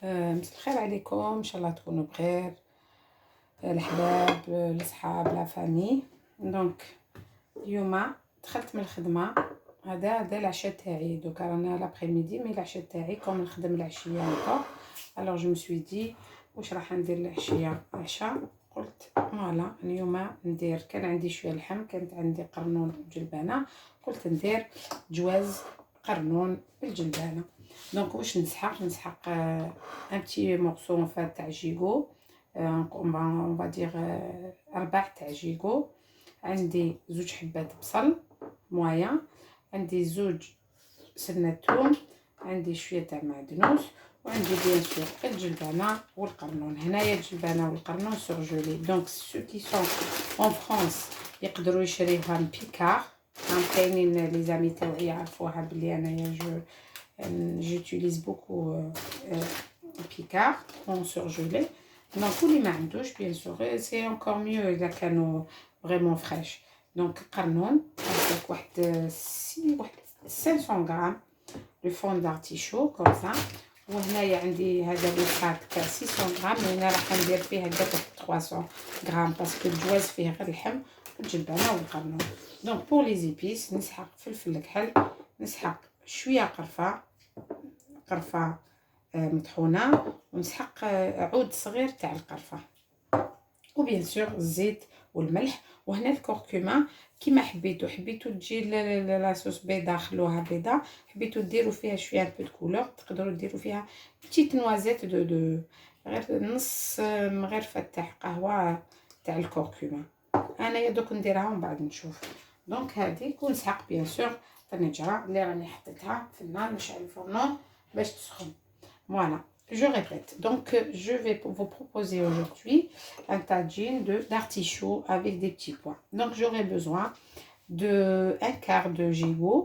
مساء الخير عليكم، ان شاء الله تكونوا بخير. الحباب الاصحاب لا فامي. دونك اليوم دخلت من الخدمه. هذا العشاء تاعي. دوك رانا لابري ميدي، مي العشاء تاعي كوم نخدم العشيه هكا. الوغ جو مسوي دي واش راح ندير العشيه عشاء. قلت فوالا اليوم ندير، كان عندي شويه لحم، كانت عندي قرنون بالجلبانه، قلت ندير جواز قرنون بالجلبانه. دونك واش نسحق ان بتي مورسو فات تاع جيغو، اون فا دير ربع تاع جيغو. عندي زوج حبات بصل مويا، عندي زوج سنه توم، عندي شويه تاع معدنوس، وعندي بيان سور الجلبانه والقرنون. هنايا الجلبانه والقرنون سورجولي. دونك سو كي سون اون فرانس يقدروا يشريوها من بيكار. كاينين لي زامي تاوعي يعرفوها بلي انايا j'utilise beaucoup Picard en surgelé. Donc اللي ما عندوش bien sûr c'est encore mieux اذا كانوا vraiment fraîches. donc قرنون هذاك واحد 500 غرام de fond d'artichaut comme ça. وهنايا عندي هذا الوسط ك 600 غرام، هنا راح ندير فيه هكا 300 غرام باسكو الجواز فيه غير اللحم والجلبانه والقرنون. دونك بور لي زيبيس نسحق فلفل الكحل، نسحق شويه قرفه مطحونه، ونسحق عود صغير تاع القرفه، وبيان سور الزيت والملح. وهنا الكركمه كيما حبيتو تجي لاصوص بيضه خلوها بيضه، حبيتو ديروا فيها شويه بو كولور تقدروا ديروا فيها بتيت نوازيت دو غير نص مغرفه تاع قهوه تاع الكركمه. انا دوك نديرها ومن بعد نشوف. دونك هذيك ونسحق بيان سور النجره اللي راني حطيتها في النار، نشعل الفرن باش تسخن. Voilà, je répète. Donc, je vais vous proposer aujourd'hui un tagine d'artichaut avec des petits pois. Donc, j'aurai besoin de un quart de gigot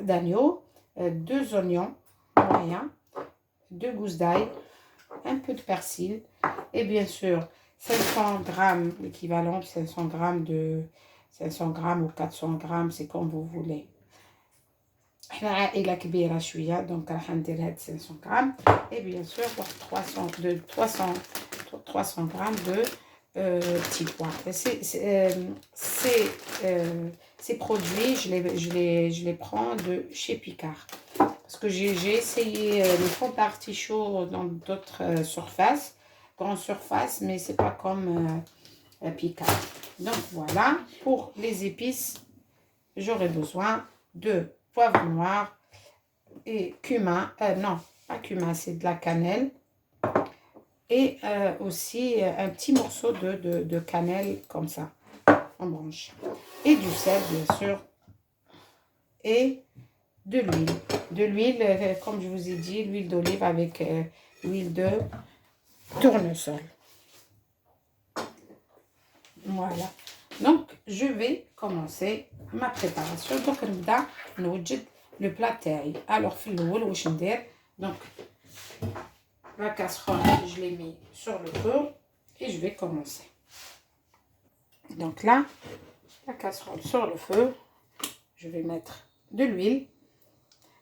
d'agneau, 2 oignons moyens, 2 gousses d'ail, un peu de persil et bien sûr 500 grammes, l'équivalent de 500 grammes de 500 grammes ou 400 grammes, c'est comme vous voulez. احنا عائله كبيره شويه دونك راح ندير هاد 500 غرام اي بيان سور 300 غرام دو petits pois. Ces produits je les prends de chez Picard parce que j'ai essayé les fonds d'artichaut dans d'autres surfaces, grandes surfaces, mais c'est pas comme Picard. Donc voilà, pour les épices j'aurai besoin de poivre noir et cumin, non pas cumin, c'est de la cannelle, et aussi un petit morceau de cannelle comme ça en branche, et du sel bien sûr, et de l'huile comme je vous ai dit, l'huile d'olive avec l'huile de tournesol. Voilà, donc je vais commencer ma préparation. Donc نبدا نوجد le plat تاعي. alors في الاول واش ندير؟ donc la casserole je l'ai mis sur le feu et je vais commencer. donc là la casserole sur le feu, je vais mettre de l'huile.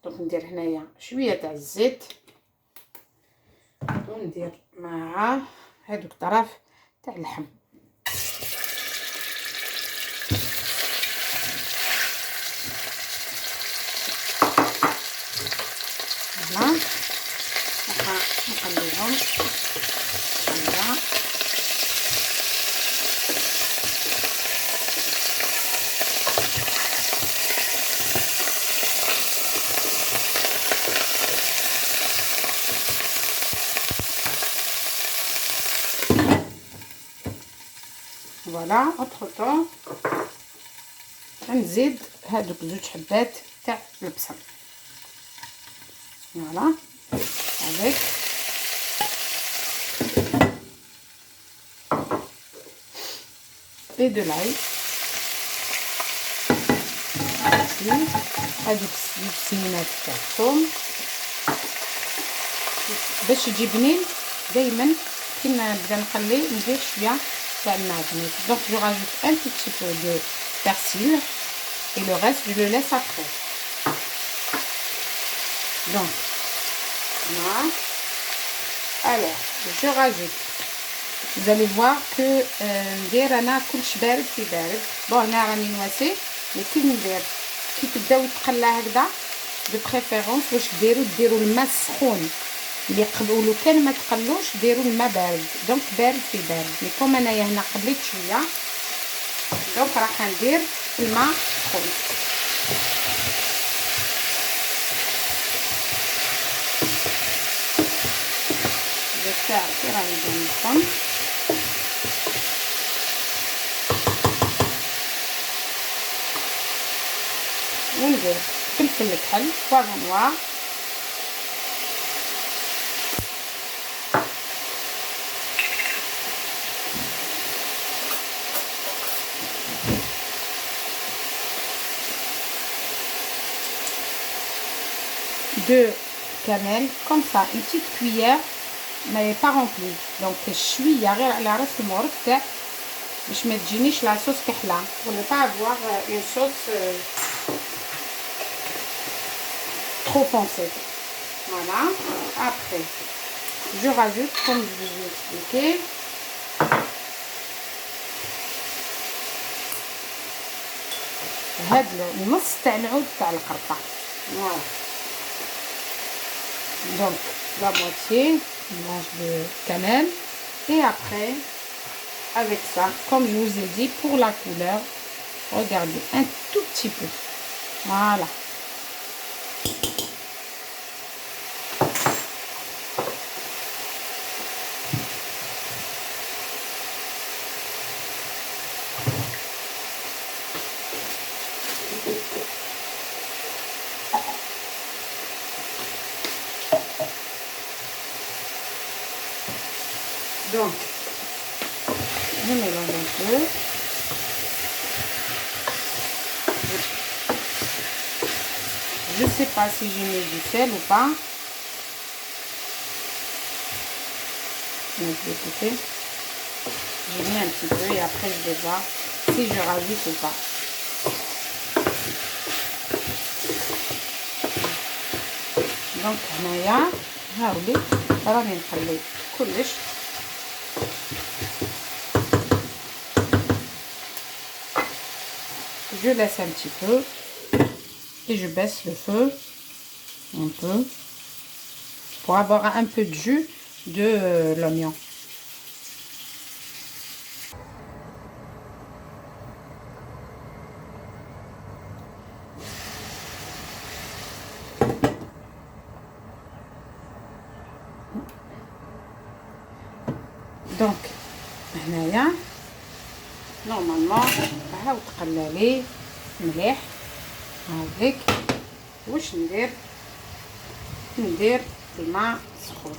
donc ندير هنايا شويه تاع الزيت وندير معها هذوك الطرف تاع اللحم. نخليهم هكذا. فوالا اوتر طون نزيد هادوك زوج حبات تاع البصل. فوالا avec et de l'ail. هادوك السمينات تاع الثوم باش يجي بنين. دائما كي نبدا نقلي ندير شويه تاع المعدنوس. donc je rajoute un tout petit peu de persil et le reste je le laisse après. donc Voilà. alors je rajoute. Vous allez voir que ندير انا كلش بارد في بارد. بون هنا راني نواسي مي كي ندير كي تبداو يتقلى هكذا دو بريفيرونس واش ديروا الماء السخون اللي يقلوا. كان ما تقلوش ديروا الماء بارد دونك بارد في بارد. مي كوم انايا هنا قبليت شويه دونك راح ندير الماء سخون. الساعه كي راني جنبكم وندير فلفل كحل بوافون نوار de cannelle comme ça, une petite cuillère mais pas remplie. donc شويه غير على راس المورد تاع باش ما تجينيش لا صوص كحله pour ne pas avoir une sauce trop foncée. Voilà, après je rajoute comme je vous ai expliqué هاد النص تاع العود تاع القرطه. voilà donc la moitié de cannelle et après avec ça comme je vous ai dit pour la couleur regardez un tout petit peu. voilà donc je mélange un peu. Je sais pas si j'ai mis du sel ou pas. Donc, écoutez, j'ai mis un petit peu et après je vais voir si je rajoute ou pas. donc هنايا هاولي راني نخلي كلش je laisse un petit peu et je baisse le feu un peu pour avoir un peu de jus de l'oignon. donc هنايا نورمالمون هاو تقلالي مليح. هاوليك واش ندير الماء سخون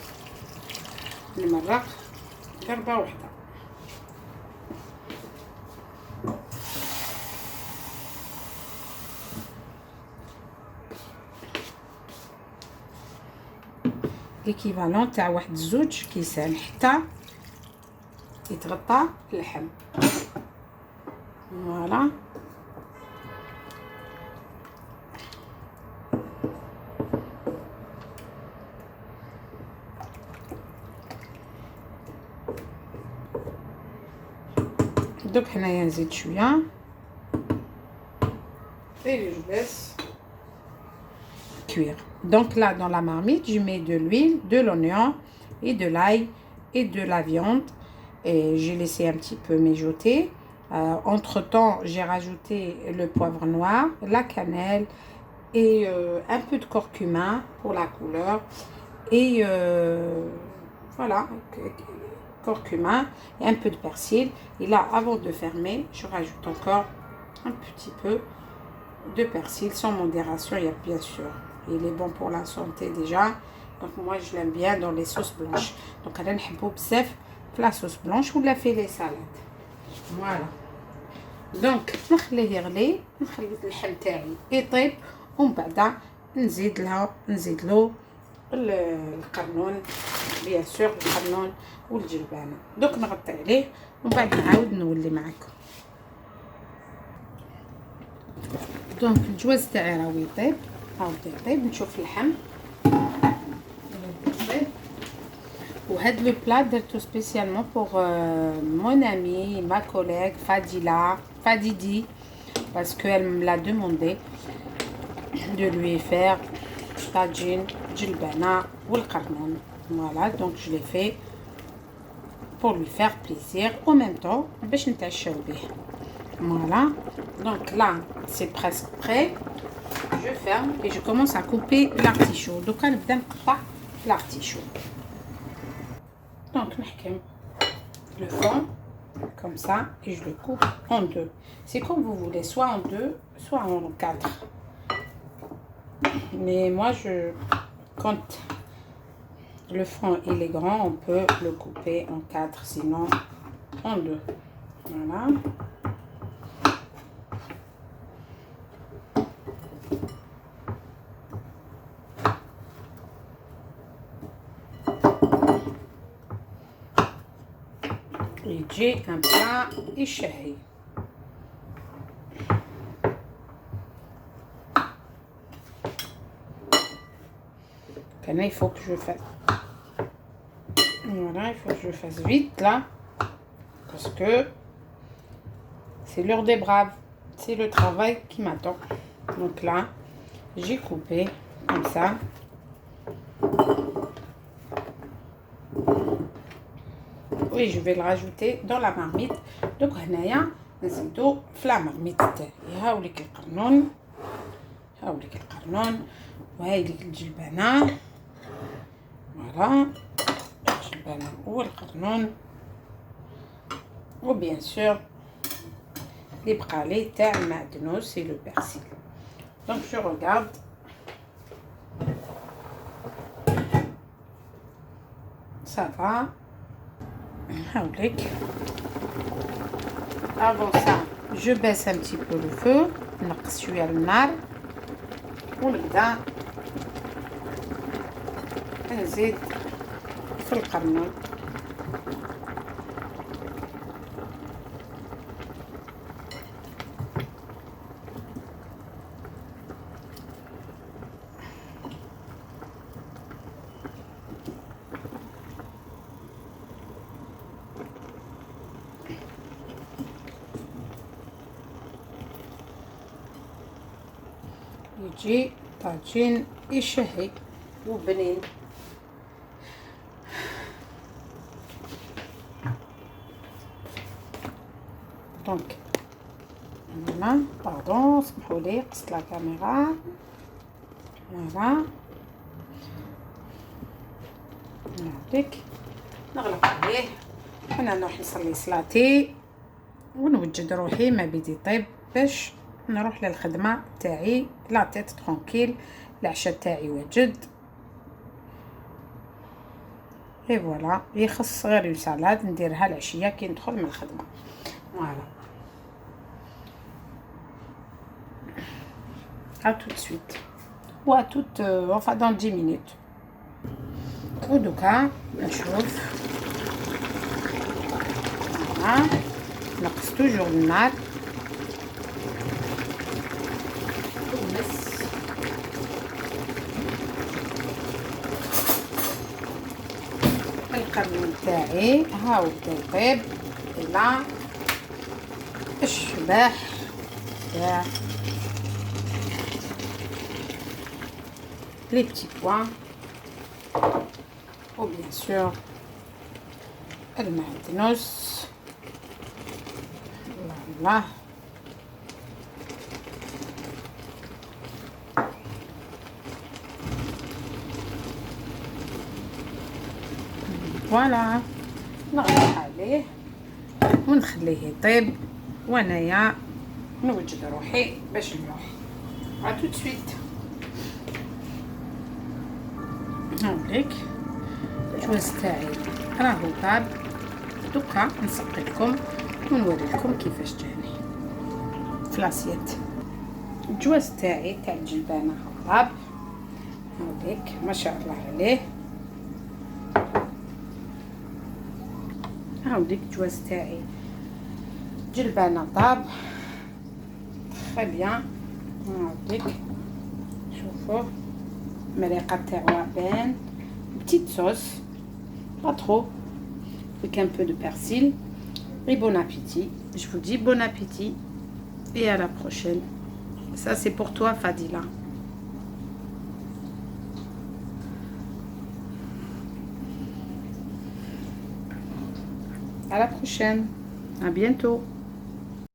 نمرق ضربه واحده. ليكيفالون تاع واحد زوج كيسان حتى يتغطى اللحم. فوالا دوك هنايا نزيد شويه et je laisse cuire. donc là dans la marmite je mets de l'huile, de l'oignon et de l'ail et de la viande et j'ai laissé un petit peu mijoter. Entre temps j'ai rajouté le poivre noir, la cannelle et un peu de curcuma pour la couleur et voilà, curcuma et un peu de persil. Et là avant de fermer je rajoute encore un petit peu de persil sans modération. Il y a bien sûr, il est bon pour la santé déjà, donc moi je l'aime bien dans les sauces blanches. donc انا نحبو بزاف في لا sauce blanche ولا في les salades. voilà donc نخليه يغلي، نخلي اللحم تاعي يطيب ومن بعد نزيد له القرنون بيان سور، القرنون والجلبانه. دوك نغطي عليه ومن بعد نعاود نولي معكم. دونك الجواز تاعي راهو يطيب، هاو يطيب. نشوف اللحم وهاد لو بلا درتو سبيسيالمون بور mon amie, ma collègue Fadidi, parce qu'elle me l'a demandé de lui faire tagine, djilbana ou le carnon. Voilà, donc je l'ai fait pour lui faire plaisir. En même temps, باش نتعشاو به. Voilà, donc là, c'est presque prêt. Je ferme et je commence à couper l'artichaut. Donc, on va couper l'artichaut. Donc, le fond comme ça et je le coupe en deux. C'est comme vous voulez, soit en deux, soit en quatre. Mais moi, quand le fond il est grand, on peut le couper en quatre, sinon en deux. Voilà. يجي un plat يشهي. Il faut que je fasse. Voilà, il faut que je fasse vite là, parce que c'est l'heure des braves, c'est le travail qui m'attend. Donc là, j'ai coupé comme ça. Oui, je vais le rajouter dans la marmite. Donc هنايا نزيدو في la marmite تاعي. هاوليك القرنون، هاوليك القرنون، وهايليك الجلبانة. فوالا الجلبانة والقرنون، و bien sûr les بقالي تاع المعدنوس et le persil. Donc je regarde. Ça va. Avant ça, je baisse un petit peu le feu. نقص شوية النار ونبدا نزيد في القرنون. يجي طاجين يشهي وبنين. دونك هنا باردون، سمحوا لي قصت لا كاميرا. فوالا نعطيك نغلق عليه. انا نروح نصلي صلاتي ونوجد روحي ما بدي طيب باش نروح للخدمه تاعي. لا تيت ترونكيل، العشاء تاعي واجد. اي فوالا، يخص غير السالاد نديرها العشيه كي ندخل من الخدمه. فوالا à tout de suite ou à toute enfin dans 10 minutes. ودوكا نشوف. فوالا نقص توجور النار. القرن تاعي هاو بدا يطيب الى الشباح تاع لي بتي بوان و بيان سور المعدنوس. فوالا فوالا نغلق عليه ونخليه يطيب وانايا نوجد روحي باش نروح. à tout de suite. هاوليك الجواز تاعي راهو طاب. دوكا نسقي لكم ونوري لكم كيفاش جاني في لاسيت. الجواز تاعي تاع الجلبانه طاب. هاوليك ما شاء الله عليه. هاوليك الجواز تاعي جلبانه طاب تري بيان. هاوليك شوفوه المريقه تاعو بان بتيت صوص pas trop, avec un peu de persil. Et bon appétit. Je vous dis bon appétit et à la prochaine. Ça, c'est pour toi, Fadila. À la prochaine. À bientôt.